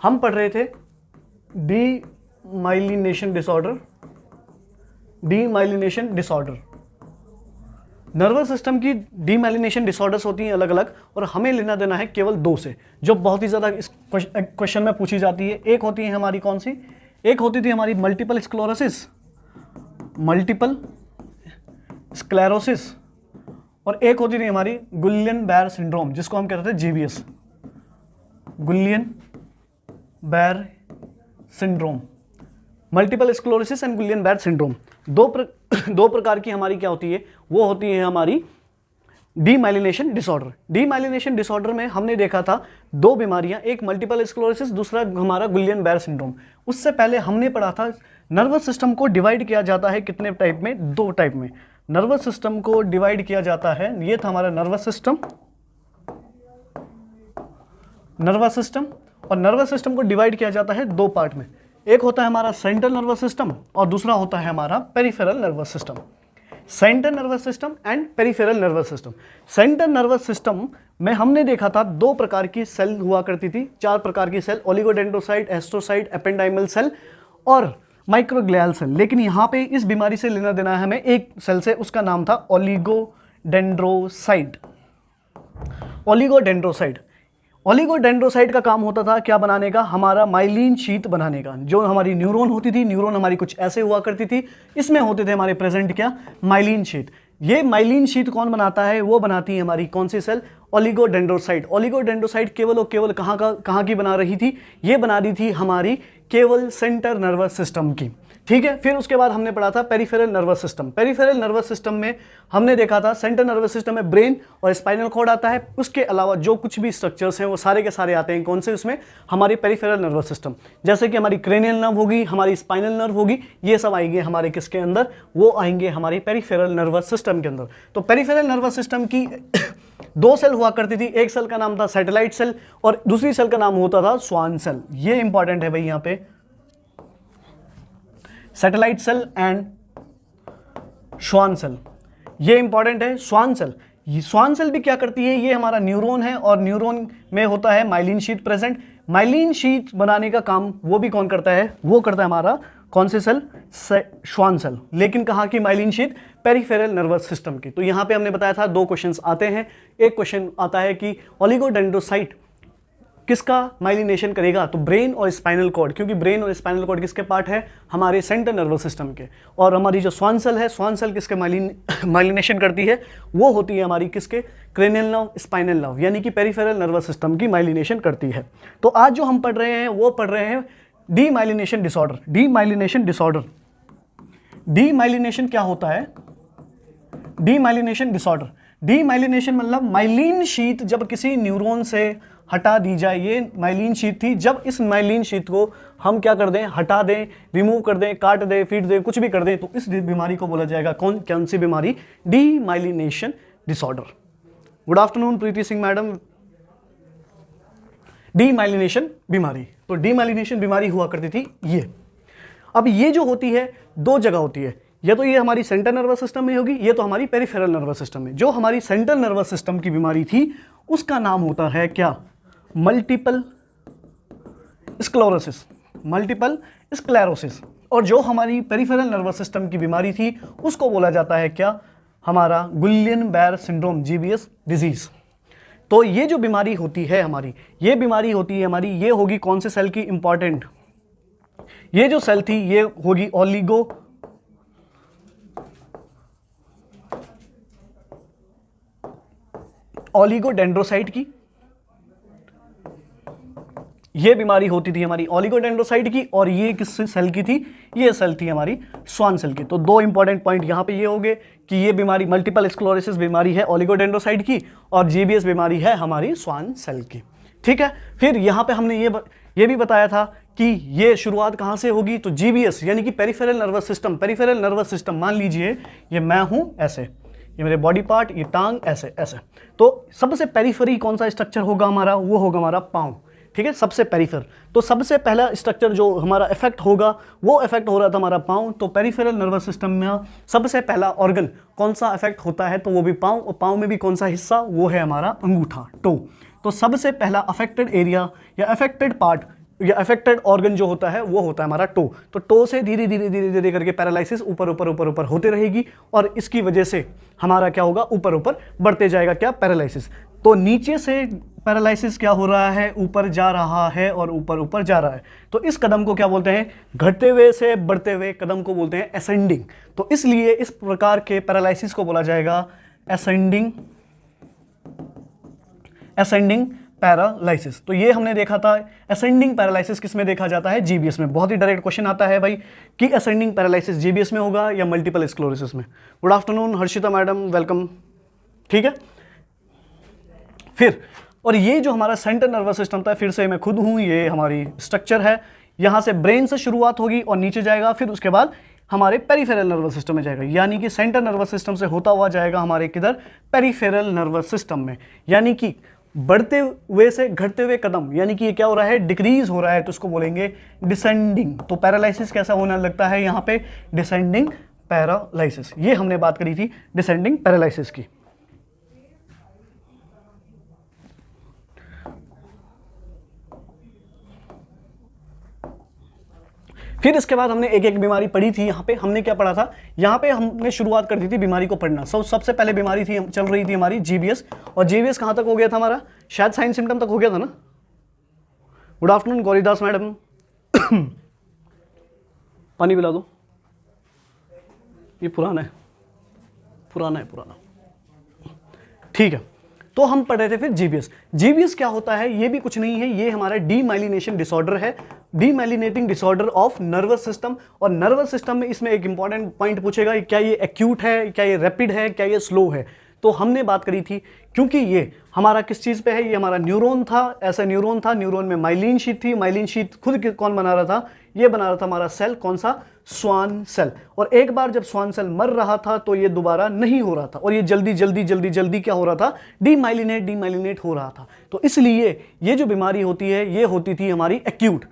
हम पढ़ रहे थे demyelination disorder. Demyelination disorder, nervous system की डीमाइलिनेशन डिसऑर्डर्स होती हैं अलग अलग, और हमें लेना देना है केवल 2 से, जो बहुत ही ज़्यादा इस क्वेश्चन में पूछी जाती है। एक होती है हमारी कौन सी, एक होती थी हमारी मल्टीपल स्क्लेरोसिस, मल्टीपल स्क्लेरोसिस, और एक होती थी हमारी गुलियन बैर सिंड्रोम, जिसको हम कहते थे जीबीएस, गुलियन बैर सिंड्रोम। मल्टीपल स्क्लेरोसिस एंड गुलियन बैर सिंड्रोम दो प्रकार की हमारी क्या होती है, वो होती है हमारी डीमाइलिनेशन डिसऑर्डर। डीमाइलिनेशन डिसऑर्डर में हमने देखा था 2 बीमारियां, एक मल्टीपल स्क्लेरोसिस, दूसरा हमारा गुलियन बैर सिंड्रोम। उससे पहले हमने पढ़ा था नर्वस सिस्टम को डिवाइड किया जाता है कितने टाइप में, 2 टाइप में नर्वस सिस्टम को डिवाइड किया जाता है। ये था हमारा नर्वस सिस्टम, नर्वस सिस्टम, और नर्वस सिस्टम को डिवाइड किया जाता है 2 पार्ट में। एक होता है हमारा सेंट्रल नर्वस सिस्टम और दूसरा होता है हमारा peripheral nervous system. Central nervous system and peripheral nervous system. Central nervous system में हमने देखा था 2 प्रकार की सेल हुआ करती थी, 4 प्रकार की cell, oligodendrocyte, astrocyte, ependymal cell और माइक्रोग्लियल सेल। लेकिन यहाँ पे इस बीमारी से लेना देना है हमें एक सेल से, उसका नाम था ओलिगोडेंड्रोसाइट। ओलिगोडेंड्रोसाइट, ओलिगोडेंड्रोसाइट का काम होता था क्या बनाने का, हमारा माइलिन शीट बनाने का। जो हमारी न्यूरॉन होती थी, न्यूरॉन हमारी कुछ ऐसे हुआ करती थी, इसमें होते थे हमारे प्रेजेंट क्या, माइलिन शीट। ये माइलिन शीट कौन बनाता है, वो बनाती है हमारी कौन सी सेल, ओलिगोडेंड्रोसाइट। ओलिगोडेंड्रोसाइट केवल और केवल कहाँ की बना रही थी, ये बना रही थी हमारी केवल सेंटर नर्वस सिस्टम की। ठीक है, फिर उसके बाद हमने पढ़ा था peripheral nervous system. Peripheral nervous system में हमने देखा था सेंट्रल नर्वस सिस्टम में ब्रेन और स्पाइनल कॉर्ड आता है, उसके अलावा जो कुछ भी स्ट्रक्चर्स हैं वो सारे के सारे आते हैं कौन से, उसमें हमारी पेरिफेरल नर्वस सिस्टम। जैसे कि हमारी क्रेनियल नर्व होगी, हमारी स्पाइनल नर्व होगी, ये सब आएंगे हमारे किसके अंदर, वो आएंगे हमारी पेरिफेरल नर्वस सिस्टम के अंदर। तो पेरिफेरल नर्वस सिस्टम की 2 सेल हुआ करती थी, एक सेल का नाम था सैटेलाइट सेल और दूसरी सेल का नाम होता था स्वान सेल। ये इंपॉर्टेंट है भाई, यहाँ पे satellite cell and Schwann cell, ये इंपॉर्टेंट है। स्वान सेल, ये स्वान सेल भी क्या करती है, ये हमारा न्यूरॉन है और न्यूरॉन में होता है myelin sheath present. Myelin sheath बनाने का काम वो भी कौन करता है, वो करता है हमारा कौन से सेल, स्वान सेल। लेकिन कहाँ की myelin sheath, peripheral nervous system की। तो यहाँ पे हमने बताया था 2 क्वेश्चंस आते हैं। एक क्वेश्चन आता है कि ओलिगोडेंड्रोसाइट किसका माइलिनेशन करेगा, तो ब्रेन और स्पाइनल कॉर्ड, क्योंकि ब्रेन और स्पाइनल कॉर्ड किसके पार्ट है, हमारे सेंट्रल नर्वस सिस्टम के। और हमारी जो स्वान सेल है, स्वान सेल किसके माइलिनेशन करती है, वो होती है हमारी किसके, क्रेनियल नर्व, स्पाइनल नर्व, यानी कि पेरिफेरल नर्वस सिस्टम की माइलिनेशन करती है। तो आज जो हम पढ़ रहे हैं वो पढ़ रहे हैं demyelination disorder. Demyelination disorder, demyelination क्या होता है, डीमाइलिनेशन डिसऑर्डर। डीमाइलिनेशन मतलब माइलिन शीट जब किसी न्यूरॉन से हटा दी जाए, ये माइलिन शीट थी, जब इस माइलिन शीट को हम क्या कर दें, हटा दें, रिमूव कर दें, काट दें, फीट दें, कुछ भी कर दें, तो इस बीमारी को बोला जाएगा कौन सी बीमारी, डीमाइलिनेशन डिसऑर्डर। गुड आफ्टरनून प्रीति सिंह मैडम। डीमाइलिनेशन बीमारी, तो डीमाइलिनेशन बीमारी हुआ करती थी ये। अब ये जो होती है 2 जगह होती है, या तो ये हमारी सेंट्रल नर्वस सिस्टम में होगी, ये तो हमारी पेरिफेरल नर्वस सिस्टम में। जो हमारी सेंट्रल नर्वस सिस्टम की बीमारी थी उसका नाम होता है क्या, मल्टीपल स्क्लेरोसिस, मल्टीपल स्क्लेरोसिस। और जो हमारी पेरिफेरल नर्वस सिस्टम की बीमारी थी उसको बोला जाता है क्या, हमारा गुलियन बैर सिंड्रोम, जीबीएस डिजीज। तो ये जो बीमारी होती है हमारी, ये बीमारी होती है हमारी, ये होगी कौन से सेल की, इंपॉर्टेंट, ये जो सेल थी ये होगी ओलिगोडेंड्रोसाइट की। ये बीमारी होती थी हमारी ओलिगोडेंड्रोसाइट की, और ये किस सेल की थी, ये सेल थी हमारी स्वान सेल की। तो 2 इंपॉर्टेंट पॉइंट यहाँ पे ये हो गए कि ये बीमारी मल्टीपल स्क्लेरोसिस बीमारी है ओलिगोडेंड्रोसाइट की, और जीबीएस बीमारी है हमारी स्वान सेल की। ठीक है, फिर यहाँ पे हमने ये भी बताया था कि ये शुरुआत कहाँ से होगी, तो जीबीएस यानी कि peripheral nervous system. Peripheral nervous system मान लीजिए ये मैं हूँ ऐसे, ये मेरे बॉडी पार्ट, ये टांग ऐसे ऐसे, तो सबसे पेरिफेरी कौन सा स्ट्रक्चर होगा हमारा, वो होगा हमारा पाँव। ठीक है, सबसे पेरिफेर। तो सबसे पहला स्ट्रक्चर जो हमारा इफेक्ट होगा वो इफेक्ट हो रहा था हमारा पाँव। तो पेरिफेरल नर्वस सिस्टम में सबसे पहला ऑर्गन कौन सा इफेक्ट होता है, तो वो भी पाँव, और पाँव में भी कौन सा हिस्सा, वो है हमारा अंगूठा, टो। तो सबसे पहला अफेक्टेड एरिया या अफेक्टेड पार्ट या अफेक्टेड ऑर्गन जो होता है वो होता है हमारा टो। तो टो से धीरे धीरे धीरे धीरे करके पैरालिसिस ऊपर ऊपर ऊपर ऊपर होते रहेगी और इसकी वजह से हमारा क्या होगा, ऊपर ऊपर बढ़ते जाएगा क्या, पैरालिसिस। तो नीचे से पैरालिसिस क्या हो रहा है, ऊपर जा रहा है और ऊपर ऊपर जा रहा है। तो इस कदम को क्या बोलते हैं, घटते हुए से बढ़ते हुए कदम को बोलते हैं असेंडिंग। तो इसलिए इस प्रकार के पैरालिसिस को बोला जाएगा असेंडिंग पैरालिसिस। तो ये हमने देखा था असेंडिंग पैरालिसिस किस में देखा जाता है, जीबीएस में। बहुत ही डायरेक्ट क्वेश्चन आता है भाई कि असेंडिंग पैरालिसिस जीबीएस में होगा या मल्टीपल स्क्लेरोसिस में। Good afternoon Harshita madam, welcome. ठीक है, फिर और ये जो हमारा सेंट्रल नर्वस सिस्टम था, फिर से मैं खुद हूं, ये हमारी स्ट्रक्चर है। यहां से ब्रेन से शुरुआत होगी और नीचे जाएगा, फिर उसके बाद हमारे पेरिफेरल नर्वस सिस्टम में जाएगा, यानी कि सेंट्रल नर्वस सिस्टम से होता हुआ जाएगा हमारे किधर, पेरिफेरल नर्वस सिस्टम में। यानी कि बढ़ते हुए से घटते हुए कदम, यानी कि ये क्या हो रहा है, डिक्रीज हो रहा है, तो उसको बोलेंगे डिसेंडिंग। तो पैरालिसिस कैसा होने लगता है यहाँ पे, डिसेंडिंग पैरालिसिस। ये हमने बात करी थी डिसेंडिंग पैरालिसिस की। फिर इसके बाद हमने एक एक बीमारी पढ़ी थी। यहाँ पे हमने क्या पढ़ा था, यहाँ पे हमने शुरुआत कर दी थी बीमारी को पढ़ना। सबसे पहले बीमारी थी, चल रही थी हमारी जीबीएस। और जीबीएस कहाँ तक हो गया था हमारा, शायद साइन सिम्टम तक हो गया था ना। Good afternoon Gauridas madam. पानी पिला दो, ये पुराना है, पुराना। ठीक है, तो हम पढ़ रहे थे फिर जीबीएस। जीबीएस क्या होता है, ये भी कुछ नहीं है, ये हमारा डीमाइलिनेशन डिसऑर्डर है, demyelinating disorder of nervous system. और नर्वस सिस्टम में इसमें एक इंपॉर्टेंट पॉइंट पूछेगा, क्या ये एक्यूट है, क्या ये रैपिड है, क्या ये स्लो है। तो हमने बात करी थी, क्योंकि ये हमारा किस चीज़ पे है, ये हमारा न्यूरॉन था, ऐसा न्यूरॉन था, न्यूरॉन में माइलिन शीट थी। माइलिन शीट खुद कौन बना रहा था, ये बना रहा था हमारा सेल, कौन सा, स्वान सेल। और एक बार जब स्वान सेल मर रहा था तो ये दोबारा नहीं हो रहा था, और ये जल्दी जल्दी जल्दी जल्दी क्या हो रहा था, डीमाइलिनेट हो रहा था। तो इसलिए ये जो बीमारी होती है, ये होती थी हमारी एक्यूट।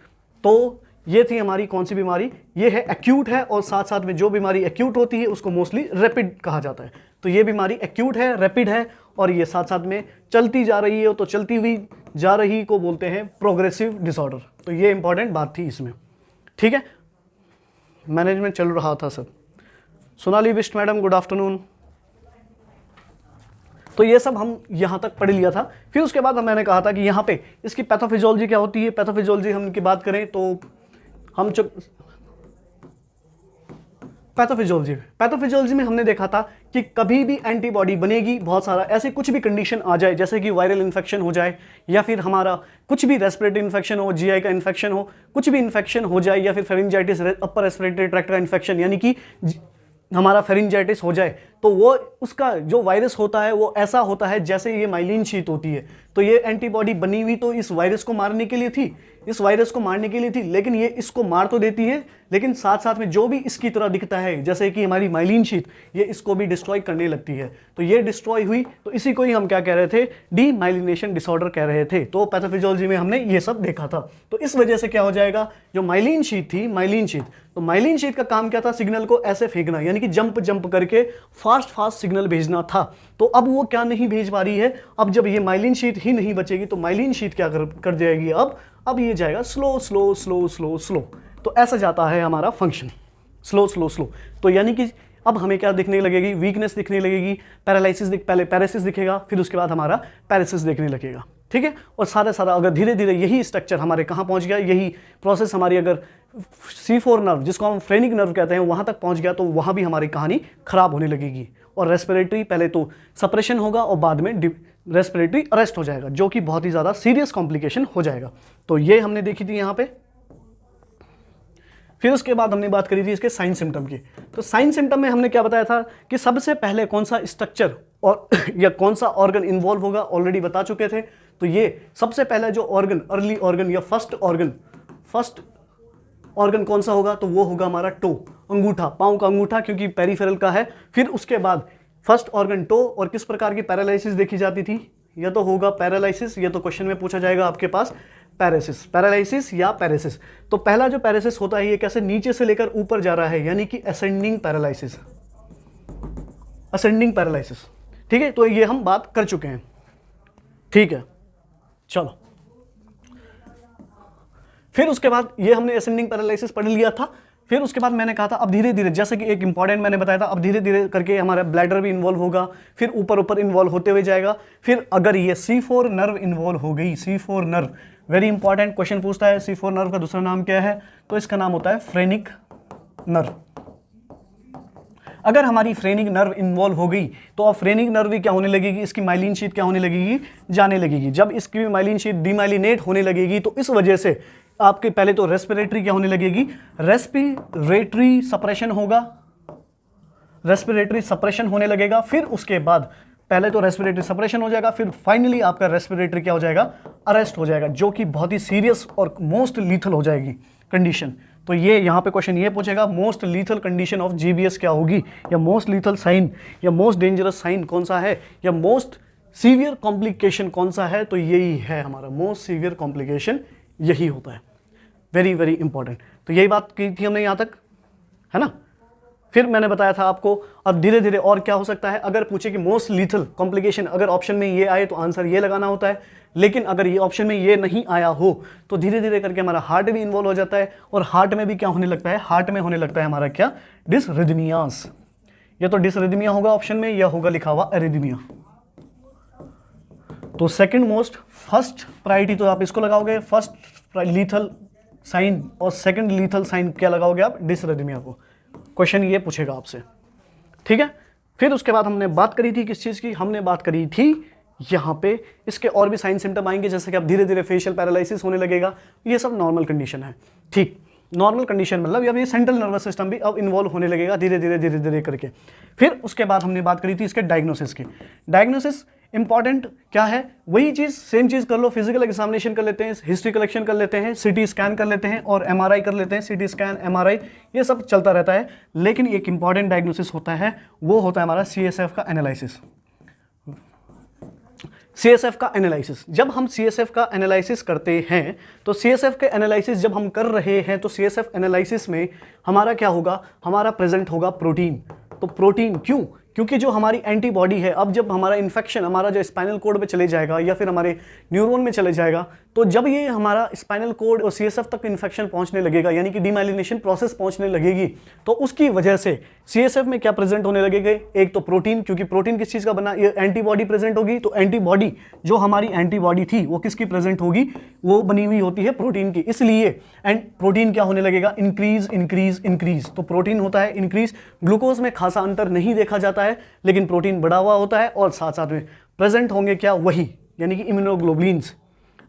तो ये थी हमारी कौन सी बीमारी, ये है एक्यूट है। और साथ साथ में जो बीमारी एक्यूट होती है उसको मोस्टली रैपिड कहा जाता है। तो ये बीमारी एक्यूट है, रैपिड है, और ये साथ साथ में चलती जा रही है, तो चलती हुई जा रही को बोलते हैं प्रोग्रेसिव डिसऑर्डर। तो ये इंपॉर्टेंट बात थी इसमें। ठीक है, मैनेजमेंट चल रहा था sir. Sonali Bisht madam, good afternoon. तो ये सब हम यहाँ तक पढ़ लिया था। फिर उसके बाद मैंने कहा था कि यहाँ पे इसकी पैथोफिजियोलॉजी क्या होती है। पैथोफिजियोलॉजी हम की बात करें तो हम पैथोफिजियोलॉजी में हमने देखा था कि कभी भी एंटीबॉडी बनेगी, बहुत सारा ऐसे कुछ भी कंडीशन आ जाए, जैसे कि वायरल इन्फेक्शन हो जाए, या फिर हमारा कुछ भी रेस्पिरेटरी इन्फेक्शन हो, जीआई का इन्फेक्शन हो, कुछ भी इन्फेक्शन हो जाए, या फिर फेरिंजाइटिस, अपर रेस्पिरेटरी ट्रैक्ट का इन्फेक्शन, यानी कि हमारा फेरिंजाइटिस हो जाए, तो वो उसका जो वायरस होता है वो ऐसा होता है जैसे ये माइलिन शीट होती है। तो ये एंटीबॉडी बनी हुई तो इस वायरस को मारने के लिए थी, लेकिन ये इसको मार तो देती है, लेकिन साथ साथ में जो भी इसकी तरह दिखता है, जैसे कि हमारी माइलिन शीट, ये इसको भी डिस्ट्रॉय करने लगती है। तो ये डिस्ट्रॉय हुई, तो इसी को ही हम क्या कह रहे थे, डीमाइलिनेशन डिसऑर्डर कह रहे थे। तो पैथोफिजियोलॉजी में हमने ये सब देखा था। तो इस वजह से क्या हो जाएगा, जो माइलिन शीट थी, तो माइलिन शीट का काम क्या था, सिग्नल को ऐसे फेंकना, यानी कि जंप करके फास्ट सिग्नल भेजना था। तो अब वो क्या नहीं भेज पा रही है। अब जब ये माइलिन शीट ही नहीं बचेगी तो माइलिन शीट क्या कर जाएगी, अब ये जाएगा स्लो। तो ऐसा जाता है हमारा फंक्शन, स्लो। तो यानी कि अब हमें क्या दिखने लगेगी, वीकनेस दिखने लगेगी, पैरालिसिस पहले पैरालिसिस दिखेगा, फिर उसके बाद हमारा पैरालिसिस दिखने लगेगा। ठीक है, और सारा अगर धीरे धीरे यही स्ट्रक्चर हमारे कहाँ पहुँच गया, यही प्रोसेस हमारी अगर C4 नर्व, जिसको हम फ्रेनिक नर्व कहते हैं, वहाँ तक पहुँच गया, तो वहाँ भी हमारी कहानी खराब होने लगेगी। और रेस्पिरेटरी पहले तो सप्रेशन होगा और बाद में रेस्पिरेटरी अरेस्ट हो जाएगा, जो कि बहुत ही ज़्यादा सीरियस कॉम्प्लिकेशन हो जाएगा। तो ये हमने देखी थी यहाँ पे। फिर उसके बाद हमने बात करी थी इसके साइन सिम्टम की। तो साइन सिम्टम में हमने क्या बताया था कि सबसे पहले कौन सा स्ट्रक्चर और या कौन सा ऑर्गन इन्वॉल्व होगा, ऑलरेडी बता चुके थे। तो ये सबसे पहला जो ऑर्गन, अर्ली ऑर्गन या फर्स्ट ऑर्गन कौन सा होगा, तो वो होगा हमारा टो, अंगूठा, पाँव का अंगूठा, क्योंकि पेरिफेरल का है। फिर उसके बाद फर्स्ट ऑर्गन टो। और किस प्रकार की पैरालिसिस देखी जाती थी, या तो होगा पैरालिसिस, या तो क्वेश्चन में पूछा जाएगा आपके पास पैरालिसिस या पैरेसिस। तो पहला जो पैरेसिस होता है ये कैसे नीचे से लेकर ऊपर जा रहा है, यानी कि असेंडिंग पैरालिसिस। ठीक है, तो ये हम बात कर चुके हैं। ठीक है, चलो फिर उसके बाद ये हमने असेंडिंग पैरालिसिस पढ़ लिया था। फिर उसके बाद मैंने कहा था अब धीरे धीरे, जैसे कि एक इंपॉर्टेंट मैंने बताया था, अब धीरे धीरे करके हमारा ब्लैडर भी इन्वॉल्व होगा, फिर ऊपर ऊपर इन्वॉल्व होते हुए जाएगा। फिर अगर ये C4 नर्व इन्वॉल्व हो गई, C4 nerve, very important question पूछता है, C4 नर्व का दूसरा नाम क्या है, तो इसका नाम होता है फ्रेनिक नर्व। अगर हमारी फ्रेनिक नर्व इन्वॉल्व हो गई तो अब फ्रेनिक नर्व भी क्या होने लगेगी, इसकी माइलिन शीथ क्या होने लगेगी, जाने लगेगी। जब इसकी माइलिन शीथ डीमाइलिनेट होने लगेगी तो इस वजह से आपके पहले तो रेस्पिरेटरी क्या होने लगेगी, रेस्पिरेटरी सप्रेशन होगा, रेस्पिरेटरी सप्रेशन होने लगेगा। फिर उसके बाद पहले तो रेस्पिरेटरी सप्रेशन हो जाएगा, फिर फाइनली आपका रेस्पिरेटरी क्या हो जाएगा, अरेस्ट हो जाएगा, जो कि बहुत ही सीरियस और मोस्ट लीथल हो जाएगी कंडीशन। तो ये यहाँ पे क्वेश्चन ये पूछेगा most lethal condition of GBS क्या होगी, या मोस्ट लीथल साइन या मोस्ट डेंजरस साइन कौन सा है, या मोस्ट सीवियर कॉम्प्लिकेशन कौन सा है, तो यही है हमारा मोस्ट सीवियर कॉम्प्लिकेशन, यही होता है। Very very important. तो यही बात की थी हमने यहाँ तक, है ना। फिर मैंने बताया था आपको अब धीरे धीरे और क्या हो सकता है, अगर पूछे कि मोस्ट लीथल कॉम्प्लिकेशन, अगर ऑप्शन में ये आए तो आंसर ये लगाना होता है, लेकिन अगर ये ऑप्शन में ये नहीं आया हो तो धीरे धीरे करके हमारा हार्ट भी इन्वॉल्व हो जाता है, और हार्ट में भी क्या होने लगता है, हार्ट में होने लगता है हमारा क्या, डिसरिदमियास। या तो डिसरिदमिया होगा ऑप्शन में, या होगा लिखा हुआ एरिदमिया। तो सेकंड मोस्ट, फर्स्ट प्रायोरिटी तो आप इसको लगाओगे, फर्स्ट लीथल साइन, और सेकंड लीथल साइन क्या लगाओगे आप, डिसरिदमिया को। क्वेश्चन ये पूछेगा आपसे, ठीक है। फिर उसके बाद हमने बात करी थी किस चीज़ की, हमने बात करी थी यहाँ पे इसके और भी साइन सिम्टम आएंगे, जैसे कि अब धीरे धीरे फेशियल पैरालिसिस होने लगेगा, ये सब नॉर्मल कंडीशन है, ठीक। नॉर्मल कंडीशन मतलब अब ये सेंट्रल नर्वस सिस्टम भी अब इन्वॉल्व होने लगेगा धीरे धीरे करके। फिर उसके बाद हमने बात करी थी इसके डायग्नोसिस की। डायग्नोसिस इंपॉर्टेंट क्या है, वही चीज़, सेम चीज़ कर लो, फिजिकल एग्जामिनेशन कर लेते हैं, हिस्ट्री कलेक्शन कर लेते हैं, CT स्कैन कर लेते हैं, और MRI कर लेते हैं, CT स्कैन, MRI, ये सब चलता रहता है। लेकिन एक इंपॉर्टेंट डायग्नोसिस होता है, वो होता है हमारा CSF का एनालिसिस। CSF का एनालिसिस, जब हम CSF का एनालिसिस करते हैं तो CSF के एनालिसिस जब हम कर रहे हैं तो CSF एनालिसिस में हमारा क्या होगा, हमारा प्रेजेंट होगा प्रोटीन। तो प्रोटीन क्यों, क्योंकि जो हमारी एंटीबॉडी है, अब जब हमारा इन्फेक्शन हमारा जो स्पाइनल कोड पे चले जाएगा या फिर हमारे न्यूरॉन में चले जाएगा, तो जब ये हमारा स्पाइनल कोड और CSF तक इन्फेक्शन पहुंचने लगेगा, यानी कि डीमाइलिनेशन प्रोसेस पहुंचने लगेगी, तो उसकी वजह से CSF में क्या प्रेजेंट होने लगेगा, एक तो प्रोटीन, क्योंकि प्रोटीन किस चीज़ का बना, ये एंटीबॉडी प्रेजेंट होगी, तो एंटीबॉडी जो हमारी एंटीबॉडी थी वो किसकी प्रेजेंट होगी, वो बनी हुई होती है प्रोटीन की, इसलिए एंड प्रोटीन क्या होने लगेगा, इंक्रीज इंक्रीज इंक्रीज। तो प्रोटीन होता है इंक्रीज, ग्लूकोज में खासा अंतर नहीं देखा जाता है, लेकिन प्रोटीन बढ़ा हुआ होता है, और साथ साथ में प्रेजेंट होंगे क्या, वही यानी कि इम्यूनोग्लोबुलिन्स,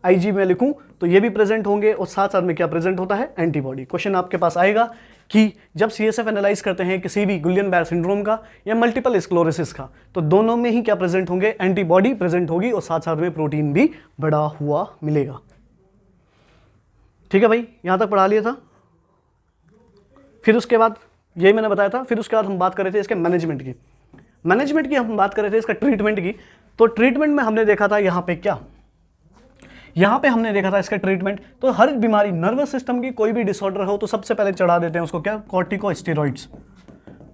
IG में लिखूं तो ये भी प्रेजेंट होंगे, और साथ साथ में क्या प्रेजेंट होता है, एंटीबॉडी। क्वेश्चन आपके पास आएगा कि जब CSF एनालाइज करते हैं किसी भी गुलियन-बायर सिंड्रोम का या मल्टीपल स्क्लेरोसिस का, तो दोनों में ही क्या प्रेजेंट होंगे, एंटीबॉडी प्रेजेंट होगी, और साथ साथ में प्रोटीन भी बढ़ा हुआ मिलेगा। ठीक है भाई, यहां तक पढ़ा लिया था। फिर उसके बाद ये मैंने बताया था, फिर उसके बाद हम बात कर रहे थे इसके मैनेजमेंट की। मैनेजमेंट की हम बात कर रहे थे, इसका ट्रीटमेंट की। तो ट्रीटमेंट में हमने देखा था यहाँ पे क्या, यहाँ पे हमने देखा था इसका ट्रीटमेंट, तो हर बीमारी, नर्वस सिस्टम की कोई भी डिसऑर्डर हो तो सबसे पहले चढ़ा देते हैं उसको क्या, कॉर्टिकोस्टेरॉइड्स,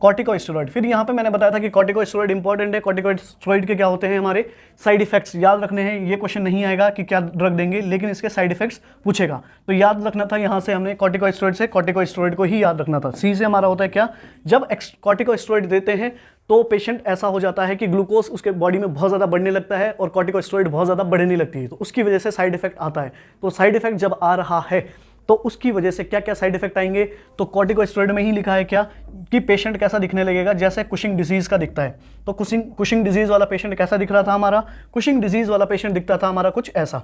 कॉर्टिकोस्टेरॉइड। फिर यहाँ पे मैंने बताया था कि कॉर्टिकोस्टेरॉइड इंपॉर्टेंट है। कॉर्टिकोस्टेरॉइड के क्या होते हैं, हमारे साइड इफेक्ट्स याद रखने हैं। ये क्वेश्चन नहीं आएगा कि क्या ड्रग देंगे, लेकिन इसके साइड इफेक्ट्स पूछेगा, तो याद रखना था। यहाँ से हमने कॉर्टिकोस्टेरॉइड से कॉर्टिकोस्टेरॉइड को ही याद रखना था। सी से हमारा होता है क्या, जब कॉर्टिकोस्टेरॉइड देते हैं तो पेशेंट ऐसा हो जाता है कि ग्लूकोज उसके बॉडी में बहुत ज़्यादा बढ़ने लगता है और कॉर्टिकोस्टेरॉइड बहुत ज़्यादा बढ़ने लगती है, तो उसकी वजह से साइड इफेक्ट आता है। तो साइड इफेक्ट जब आ रहा है तो उसकी वजह से क्या क्या साइड इफेक्ट आएंगे, तो कॉर्टिकोस्टेरॉइड में ही लिखा है क्या कि पेशेंट कैसा दिखने लगेगा, जैसे कुशिंग डिजीज का दिखता है। तो कुशिंग डिजीज वाला पेशेंट कैसा दिख रहा था हमारा, कुशिंग डिजीज वाला पेशेंट दिखता था हमारा कुछ ऐसा,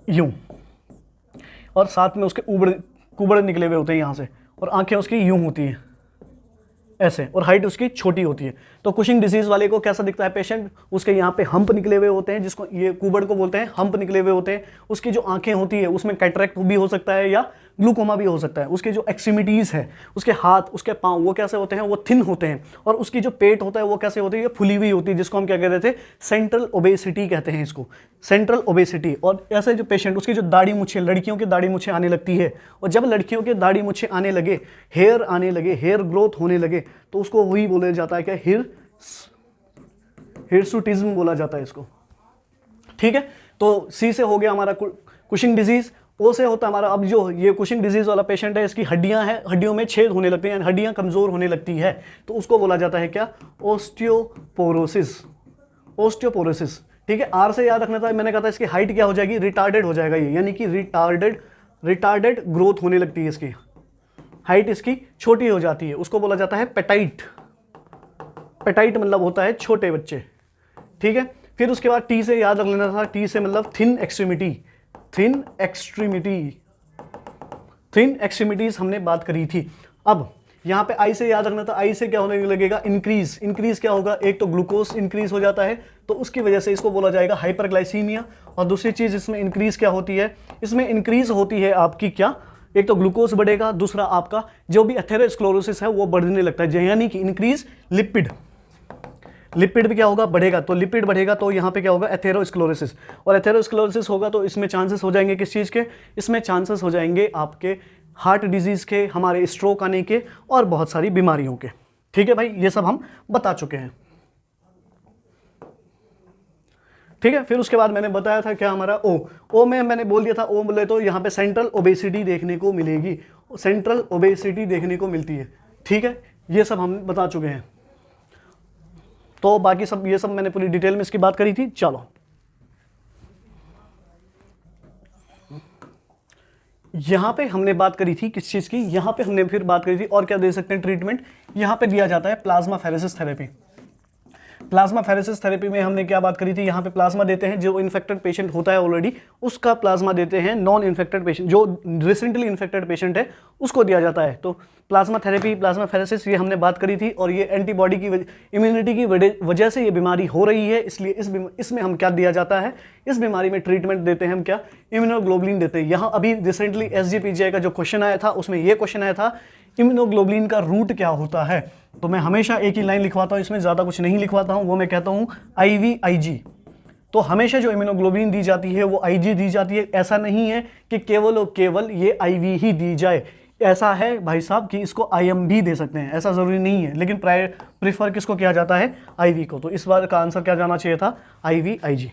यूं, और साथ में उसके कुबड़ निकले हुए होते हैं यहाँ से, और आंखें उसकी यूं होती हैं ऐसे, और हाइट उसकी छोटी होती है। तो कुशिंग डिजीज वाले को कैसा दिखता है पेशेंट, उसके यहाँ पे हम्प निकले हुए होते हैं, जिसको ये कुबड़ को बोलते हैं, हम्प निकले हुए होते हैं। उसकी जो आंखें होती है उसमें कैटरेक्ट भी हो सकता है या ग्लूकोमा भी हो सकता है। उसके जो एक्सट्रीमिटीज़ है, उसके हाथ, उसके पाँव, वो कैसे होते हैं, वो थिन होते हैं। और उसकी जो पेट होता है वो कैसे होती है, ये फुली हुई होती है, जिसको हम क्या कहते थे, सेंट्रल ओबेसिटी कहते हैं इसको, सेंट्रल ओबेसिटी। और ऐसे जो पेशेंट, उसकी जो दाढ़ी मुच्छे, लड़कियों की दाढ़ी मुच्छे आने लगती है, और जब लड़कियों के दाढ़ी मुच्छे आने लगे, हेयर आने लगे, हेयर ग्रोथ होने लगे, तो उसको वही बोला जाता है क्या, हिर्सुटिज्म बोला जाता है इसको। ठीक है, तो सी से हो गया हमारा कुशिंग डिजीज। ओ से होता है हमारा, अब जो ये कुशिंग डिजीज वाला पेशेंट है, इसकी हड्डियां हैं, हड्डियों में छेद होने लगते हैं, हड्डियां कमजोर होने लगती है, तो उसको बोला जाता है क्या, ओस्टियोपोरोसिस। ओस्टियोपोरोसिस, ठीक है। आर से याद रखना था, मैंने कहा था इसकी हाइट क्या हो जाएगी, रिटार्डेड हो जाएगा ये, यानी कि रिटार्डेड ग्रोथ होने लगती है, इसकी हाइट इसकी छोटी हो जाती है, उसको बोला जाता है पेटाइट। पेटाइट मतलब होता है छोटे बच्चे, ठीक है। फिर उसके बाद टी से याद रख लेना था, टी से मतलब थिन एक्सट्रीमिटी, थिन एक्सट्रीमिटीज हमने बात करी थी। अब यहाँ पे आई से याद रखना था, आई से क्या होने लगेगा, इंक्रीज। इंक्रीज क्या होगा, एक तो ग्लूकोज इंक्रीज हो जाता है, तो उसकी वजह से इसको बोला जाएगा हाइपरग्लाइसीमिया। और दूसरी चीज इसमें इंक्रीज क्या होती है, इसमें इंक्रीज होती है आपकी क्या, एक तो ग्लूकोज बढ़ेगा, दूसरा आपका जो भी एथेरोस्क्लेरोसिस है वो बढ़ने लगता है, यानी कि इंक्रीज लिपिड। लिपिड भी क्या होगा, बढ़ेगा, तो लिपिड बढ़ेगा तो यहाँ पे क्या होगा, एथेरोस्क्लेरोसिस। और एथेरोस्क्लेरोसिस होगा तो इसमें चांसेस हो जाएंगे किस चीज़ के, इसमें चांसेस हो जाएंगे आपके हार्ट डिजीज़ के, हमारे स्ट्रोक आने के, और बहुत सारी बीमारियों के, ठीक है भाई, ये सब हम बता चुके हैं, ठीक है। फिर उसके बाद मैंने बताया था क्या हमारा ओ में मैंने बोल दिया था, ओ बोले तो यहाँ पे सेंट्रल ओबेसिटी देखने को मिलेगी, सेंट्रल ओबेसिटी देखने को मिलती है, ठीक है। ये सब हम बता चुके हैं, तो बाकी सब ये सब मैंने पूरी डिटेल में इसकी बात करी थी। चलो यहां पे हमने बात करी थी किस चीज की, यहां पे हमने फिर बात करी थी और क्या दे सकते हैं ट्रीटमेंट, यहां पे दिया जाता है प्लाज्माफेरेसिस थेरेपी। प्लाज्माफेरेसिस थेरेपी में हमने क्या बात करी थी, यहाँ पे प्लाज्मा देते हैं, जो इन्फेक्टेड पेशेंट होता है ऑलरेडी उसका प्लाज्मा देते हैं, नॉन इन्फेक्टेड पेशेंट, जो रिसेंटली इन्फेक्टेड पेशेंट है उसको दिया जाता है। तो प्लाज्मा थेरेपी, प्लाज्माफेरेसिस, ये हमने बात करी थी, और ये एंटीबॉडी की इम्यूनिटी की वजह से ये बीमारी हो रही है, इसलिए इसमें हम क्या दिया जाता है, इस बीमारी में ट्रीटमेंट देते हैं हम क्या, इम्यूनोग्लोबुलिन देते हैं। यहाँ अभी रिसेंटली SGPGI का जो क्वेश्चन आया था उसमें ये क्वेश्चन आया था, इम्यूनोग्लोबुलिन का रूट क्या होता है। तो मैं हमेशा एक ही लाइन लिखवाता हूँ, इसमें ज़्यादा कुछ नहीं लिखवाता हूँ, वो मैं कहता हूँ IVIG। तो हमेशा जो इम्यूनोग्लोबुलिन दी जाती है वो IG दी जाती है, ऐसा नहीं है कि केवल और केवल ये IV ही दी जाए, ऐसा है भाई साहब कि इसको IM भी दे सकते हैं, ऐसा ज़रूरी नहीं है, लेकिन प्रेफर किसको किया जाता है, IV को। तो इस बार का आंसर क्या जाना चाहिए था, IVIG।